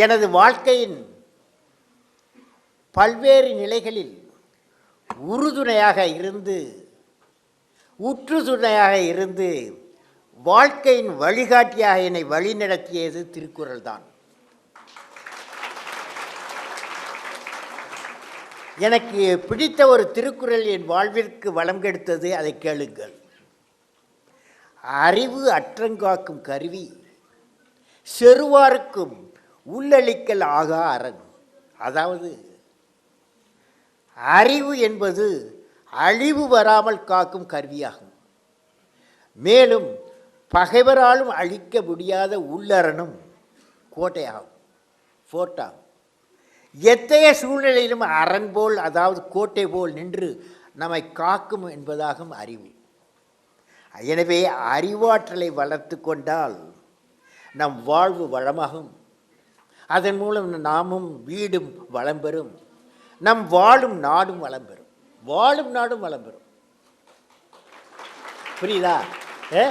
எனது வாழ்க்கையின் பல்வேறு நிலைகளில் உறுதுணையாக இருந்து உற்றுதுணையாக இருந்து வாழ்க்கையின் வழிகாட்டியாக என்னை வழிநடத்தியது திருக்குறள் தான். எனக்கு பிடித்த ஒரு திருக்குறள் என் வாழ்விற்கு வளம் கெடுத்தது. அதை கேளுங்கள். அறிவு அற்றங்காக்கும் கருவி செருவாருக்கும் உள்ளளிக்கல் ஆகா அரண். அதாவது அறிவு என்பது அழிவு வராமல் காக்கும் கருவியாகும். மேலும் பகைவராலும் அழிக்க முடியாத உள்ளரணும் கோட்டையாகும், ஃபோர்ட்டாகும். எத்தகைய சூழ்நிலையிலும் அரண் போல், அதாவது கோட்டை போல் நின்று நம்மை காக்கும் என்பதாகும் அறிவு. எனவே அறிவாற்றலை வளர்த்து கொண்டால் நம் வாழ்வு வளமாகும். அதன் மூலம் நாமும் வீடும் வளம் பெறும், நம் வாழும் நாடும் வளம் பெறும். வாழும் நாடும் வளம் பெறும். புரியுதா?